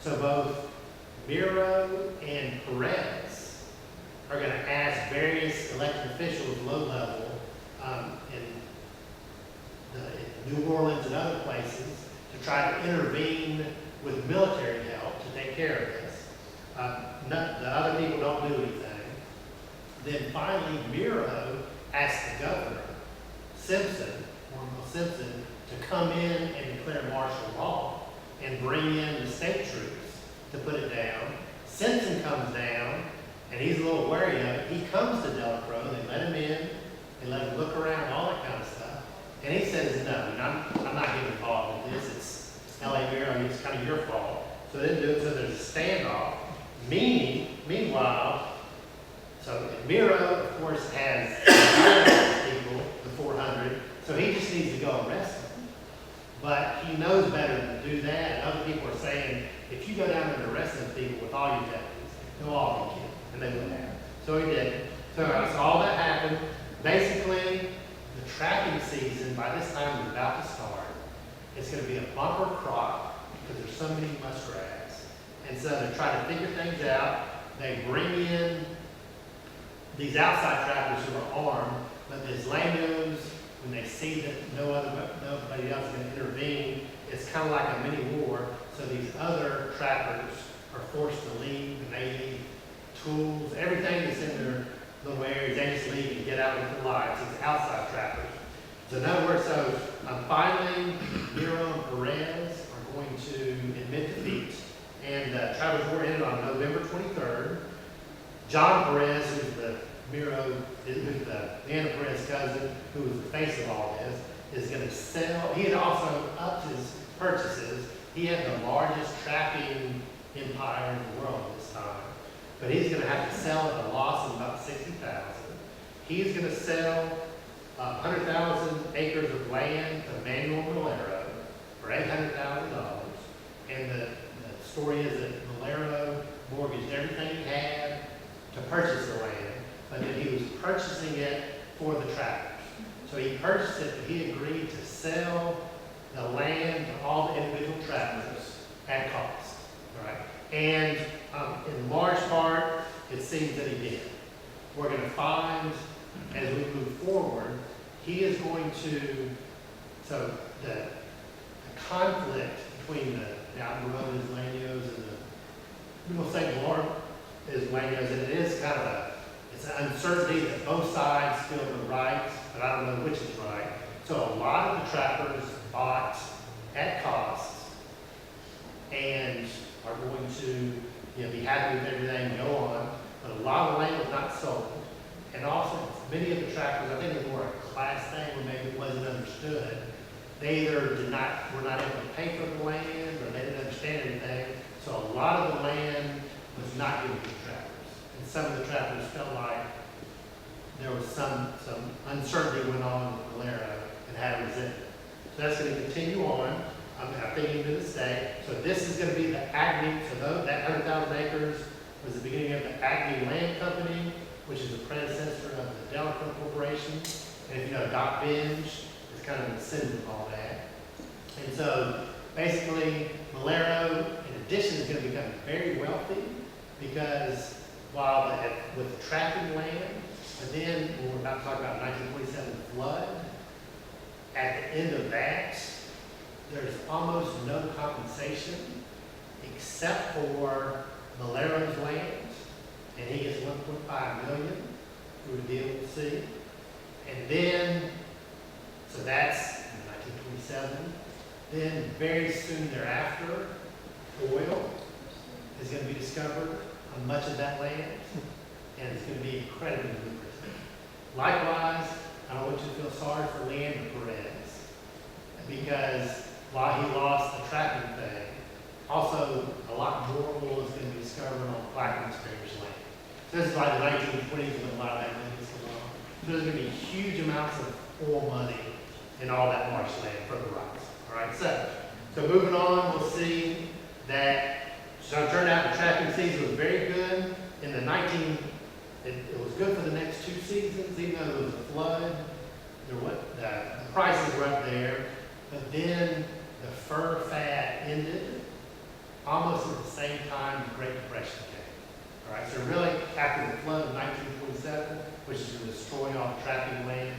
Speaker 1: So both Miro and Perez are gonna ask various elected officials, low level, in New Orleans and other places, to try to intervene with military help to take care of this. The other people don't do anything. Then finally, Miro asked the governor, Orville Simpson, to come in and declare martial law and bring in the state troops to put it down. Simpson comes down, and he's a little wary of it. He comes to Delacroix, they let him in, they let him look around, all that kind of stuff. And he says, no, I'm not getting involved with this. It's L.A. Miro, it's kind of your fault. So they didn't do it, so there's a standoff. Meanwhile, so Miro, of course, has people, the 400, so he just needs to go arrest them. But he knows better than to do that, and other people are saying, if you go down and arrest those people with all your deputies, they'll all be killed, and they wouldn't have. So he did. So all that happened. Basically, the trapping season, by this time, is about to start. It's going to be a bumper crop, because there's so many muskrats. And so they're trying to figure things out. They bring in these outside trappers who are armed, but the Isleños, when they see that nobody else is going to intervene, it's kind of like a mini war. So these other trappers are forced to leave, and they leave tools, everything that's in their little areas, they just leave and get out with their lives. These outside trappers. So in other words, finally, Miro and Perez are going to admit defeat, and trappers were in on November 23rd. John Perez, who's the Anna Perez's cousin, who was the face of all this, is going to sell. He had also upped his purchases. He had the largest trapping empire in the world at this time. But he's going to have to sell at a loss of about $60,000. He's going to sell 100,000 acres of land to Manuel Valero for $800,000. And the story is that Valero mortgaged everything he had to purchase the land, but then he was purchasing it for the trappers. So he purchased it, but he agreed to sell the land to all the individual trappers at cost. Right? And in large part, it seems that he did. We're going to find, as we move forward, he is going to, so the conflict between the Alvarado Isleños and we will say more Isleños, and it is kind of it's an uncertainty that both sides feel the right, but I don't know which is right. So a lot of the trappers bought at cost and are going to be happy with everything and go on, but a lot of the land was not sold. And also, many of the trappers, I think it was more a class thing, or maybe it wasn't understood. They either were not able to pay for the land, or they didn't understand anything. So a lot of the land was not given to the trappers. And some of the trappers felt like there was some uncertainty went on with Valero and had a resentment. So that's going to continue on. I think even to this day. So this is going to be the Acme, so that 100,000 acres was the beginning of the Acme Land Company, which is the predecessor of the Delacroix Corporation. And if you know, Doc Binge is kind of the symbol of all that. And so basically, Valero, in addition, is going to become very wealthy because with the trapping land, but then when we're about to talk about 1927 flood, at the end of that, there's almost no compensation except for Valero's land, and he gets $1.5 million through a deal with C. And then, so that's in 1927. Then very soon thereafter, oil is going to be discovered on much of that land, and it's going to be incredibly lucrative. Likewise, I don't want you to feel sorry for Leander Perez, because while he lost the trapping thing, also a lot more oil is going to be discovered on Plaquemines Parish land. So this is like the 1920s when a lot of that money is going on. So there's going to be huge amounts of oil money in all that marshland for the rights. All right, so moving on, we'll see that, so it turned out the trapping season was very good. In the it was good for the next 2 seasons, even though there was a flood. The prices were up there, but then the fur fad ended almost at the same time the Great Depression came. All right, so really after the flood of 1927, which is going to destroy all the trapping land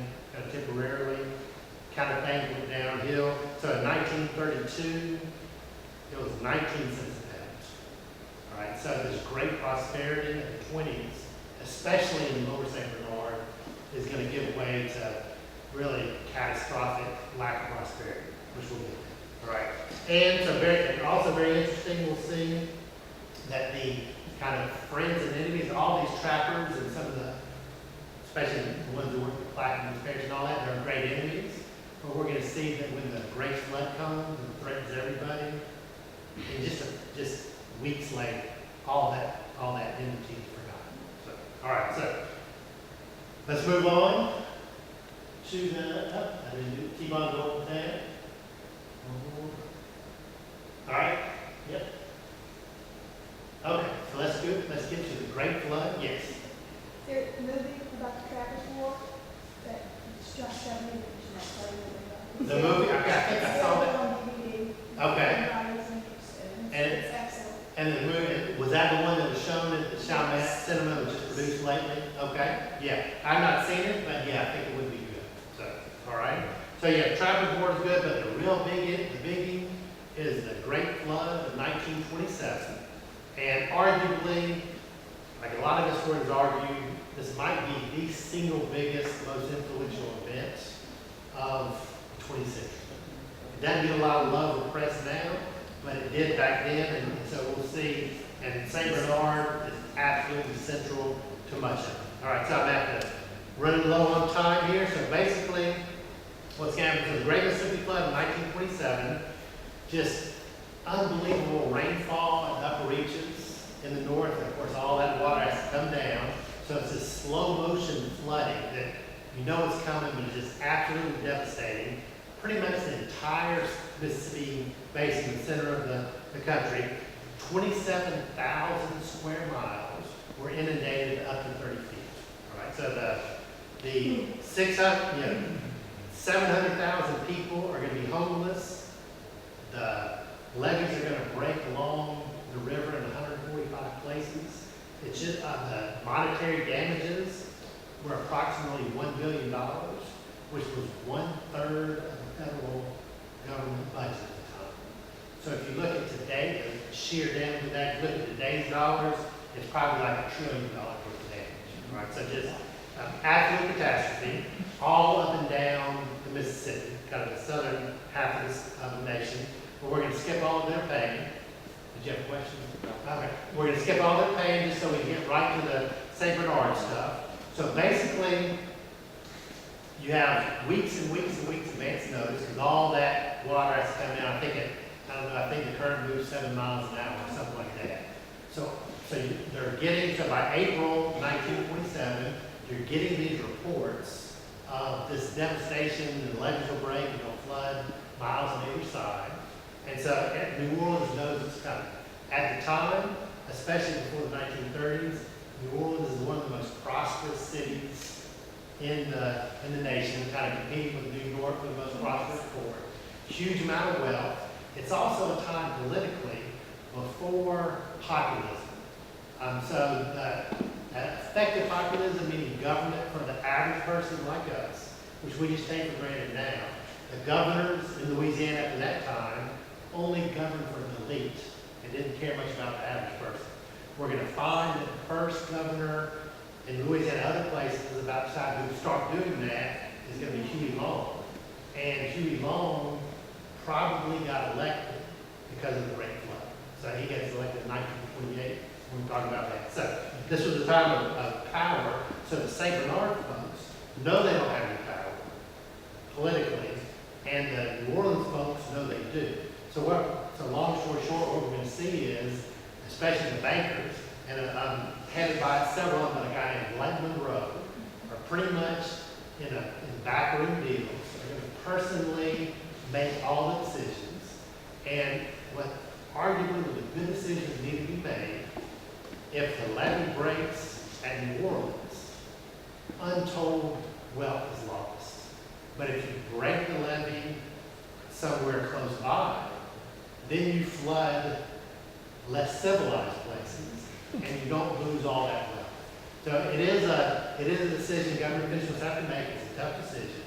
Speaker 1: temporarily, kind of things went downhill. So in 1932, it was 19 cents a pound. All right, so there's great prosperity in the 20s, especially in Lower St. Bernard, is going to give way to really catastrophic lack of prosperity, which we'll get to. All right, and so also very interesting, we'll see that the kind of friends and enemies, all these trappers and some of the, especially the ones who work with platinum parish and all that, they're great enemies. But we're going to see that when the great flood comes and threatens everybody, and just weeks later, all that enmity is forgotten. So, all right, so let's move on to the keep on going with that. All right. Yep. Okay, so let's get to the great flood. Yes.
Speaker 2: There's a movie about the Trappers War that struck 70.
Speaker 1: The movie, I think I saw that. Okay. And
Speaker 2: it's excellent.
Speaker 1: And the movie, was that the one that was shown at the Chalmette Cinema, which was produced lately? Okay. Yeah, I've not seen it, but yeah, I think it would be good. So, all right. So yeah, Trappers War is good, but the real biggie is the Great Flood of 1927. And arguably, like a lot of historians argue, this might be the single biggest, most influential event of the 20th century. It doesn't get a lot of love or press now, but it did back then, and so we'll see. And St. Bernard is absolutely central to much of it. All right, so I'm at the running low on time here. So basically, what's going to happen is the Great Mississippi Flood of 1927, just unbelievable rainfall in the upper reaches in the north. And of course, all that water has to come down. So it's this slow motion flooding that you know it's coming, but it's just absolutely devastating. Pretty much the entire Mississippi basin, the center of the country, 27,000 square miles were inundated up to 30 feet. All right, so the 700,000 people are going to be homeless. The levees are going to break along the river in 145 places. It's just the monetary damages were approximately $1 billion, which was 1/3 of the federal government budget at the time. So if you look at today, the sheer damage of that, look at today's dollars, it's probably like $1 trillion worth of damage. Right? So just absolute catastrophe, all up and down the Mississippi, kind of the southern half of the nation. But we're going to skip all of their pain. Did you have a question? Okay. We're going to skip all their pain just so we can get right to the St. Bernard stuff. So basically, you have weeks and weeks and weeks advance notice because all that water has to come down. I think the current moves 7 miles an hour or something like that. So by April 1927, you're getting these reports of this devastation, the levees will break, it'll flood miles on either side. And so New Orleans knows it's coming. At the time, especially before the 1930s, New Orleans is one of the most prosperous cities in the nation, kind of competing with New York for the most prosperous port. Huge amount of wealth. It's also a time politically before populism. So effective populism, meaning government for the average person like us, which we just take for granted now. The governors in Louisiana at that time only governed for the elite and didn't care much about the average person. We're going to find that the first governor in Louisiana and other places about the time who start doing that is going to be Huey Long. And Huey Long probably got elected because of the Great Flood. So he gets elected in 1928. We'll talk about that. So this was a time of power. So the St. Bernard folks know they don't have any power politically, and the New Orleans folks know they do. So long story short, what we're going to see is, especially the bankers, and I'm headed by several of them, but a guy named Blake Monroe, are pretty much in backroom deals. They're going to personally make all the decisions. And what arguably the good decisions need to be made if the levee breaks at New Orleans, untold wealth is lost. But if you break the levee somewhere close by, then you flood less civilized places, and you don't lose all that wealth. So it is a decision government officials have to make. It's a tough decision.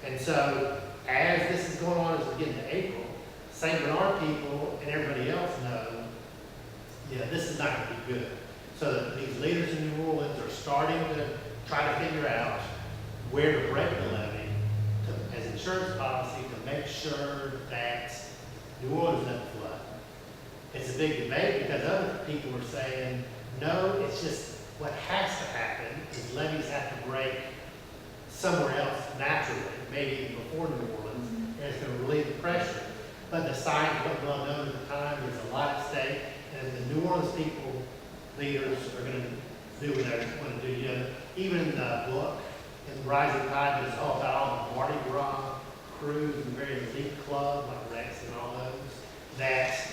Speaker 1: And so as this is going on as we get into April, St. Bernard people and everybody else know, this is not going to be good. So these leaders in New Orleans are starting to try to figure out where to break the levee as insurance policy to make sure that New Orleans doesn't flood. It's a big debate because other people are saying, no, it's just what has to happen is levees have to break somewhere else naturally, maybe before New Orleans, and it's going to relieve the pressure. But the science wasn't well known at the time. There's a lot at stake, and the New Orleans people, leaders, are going to do what they want to do. Even in the book, in Rising Tide, there's all about all the Mardi Gras crews and very elite clubs like Rex and all those. That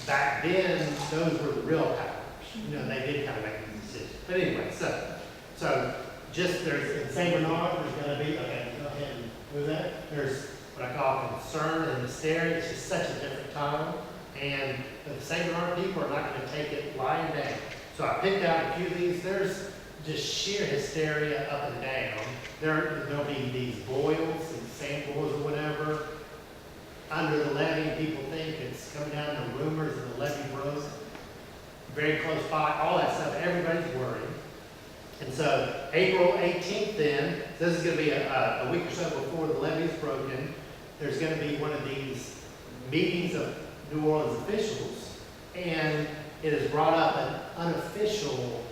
Speaker 1: back then, those were the real powers. They did kind of make these decisions. But anyway, so just there's in St. Bernard, there's going to be, okay, go ahead and move that. There's what I call concern and hysteria. It's just such a different time. And the St. Bernard people are not going to take it lying down. So I picked out a few of these. There's just sheer hysteria up and down. There'll be these boils and sand boils or whatever under the levee. People think it's coming down to rumors of the levee broke very close by, all that stuff. Everybody's worried. And so April 18th then, this is going to be a week or so before the levee is broken. There's going to be one of these meetings of New Orleans officials, and it has brought up an unofficial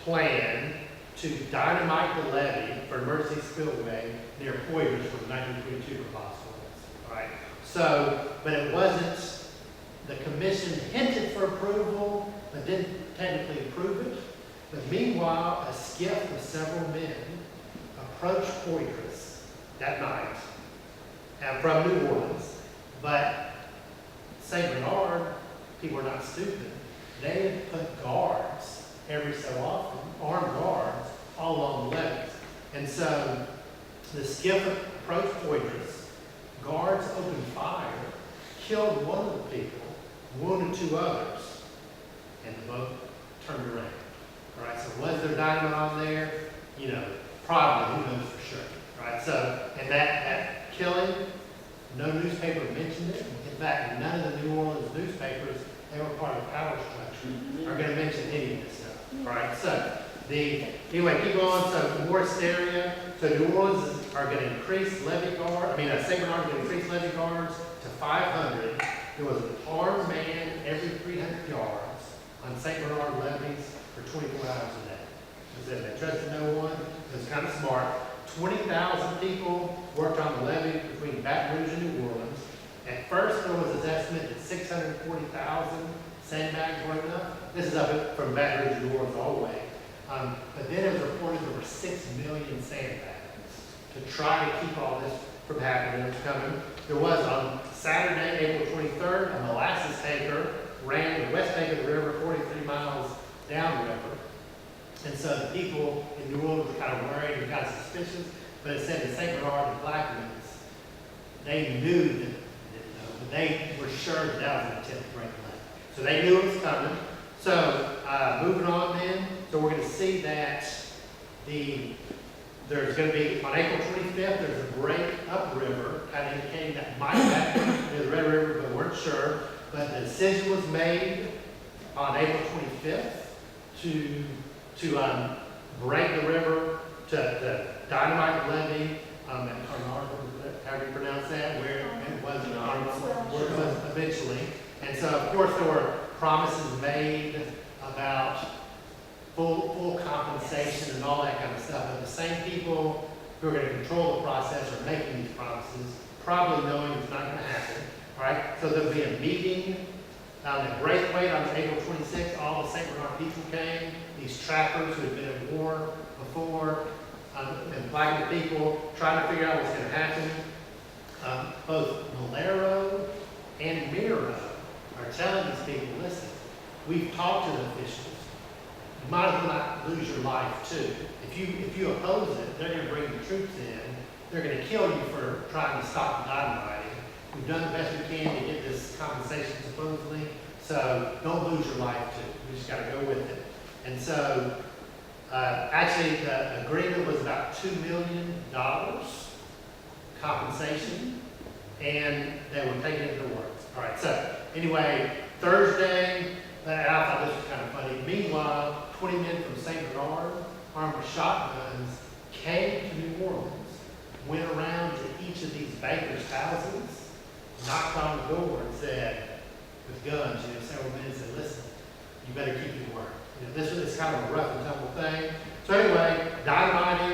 Speaker 1: plan to dynamite the levee for emergency spillway near Poitras for the 1922 proposal. Right? So, but it wasn't, the commission hinted for approval, but didn't technically approve it. But meanwhile, a skiff with several men approached Poitras that night from New Orleans. But St. Bernard, people are not stupid. They had put guards every so often, armed guards, all along the levees. And so the skiff approached Poitras. Guards opened fire, killed one of the people, wounded two others, and the boat turned around. All right, so was there dynamite on there? Probably, who knows for sure. Right, so, and that killing, no newspaper mentioned it. In fact, none of the New Orleans newspapers, they were part of the power structure, are going to mention any of this stuff. Right, so, anyway, keep going. So, more hysteria. So, New Orleans are going to increase levee guards, St. Bernard is going to increase levee guards to 500. There was an armed man every 300 yards on St. Bernard levees for 24 hours a day. They trusted no one. It was kind of smart. 20,000 people worked on the levee between Baton Rouge and New Orleans. At first, there was an estimate that 640,000 sandbags were enough. This is up from Baton Rouge to New Orleans all the way. But then it was reported there were 6 million sandbags to try to keep all this from happening. It was coming. There was on Saturday, April 23rd, a molasses tanker ran the west bank of the river 43 miles downriver. And so the people in New Orleans were kind of worried and kind of suspicious, but it said that St. Bernard and Blackman's, they knew that, but they were sure that that was an attempt to break the levee. So they knew it was coming. So moving on then, so we're going to see that there's going to be, on April 25th, there's a break upriver, kind of indicating that might happen near the Red River, but weren't sure. But the decision was made on April 25th to break the river, to dynamite the levee at Carnarvon, however you pronounce that, where it was eventually. And so, of course, there were promises made about full compensation and all that kind of stuff. But the same people who are going to control the process are making these promises, probably knowing it's not going to happen. All right, so there'll be a meeting at Braithwaite on April 26th. All the St. Bernard people came. These trappers who had been at war before, and Black people trying to figure out what's going to happen. Both Malero and Miro are telling these people, listen, we've talked to the officials. you might as well not lose your life too. If you oppose it, they're gonna bring the troops in, they're gonna kill you for trying to stop the dynamiting. We've done the best we can to get this compensation supposedly, so don't lose your life too. We just gotta go with it. And so, actually, the agreement was about $2 million compensation, and they were taking it to work. All right, so anyway, Thursday, I thought this was kind of funny. Meanwhile, 20 men from St. Bernard, armed with shotguns, came to New Orleans, went around to each of these bakers' houses, knocked on the door and said, with guns, several men said, listen, you better keep your word. This was kind of a rough and tumble thing. So anyway, dynamiting,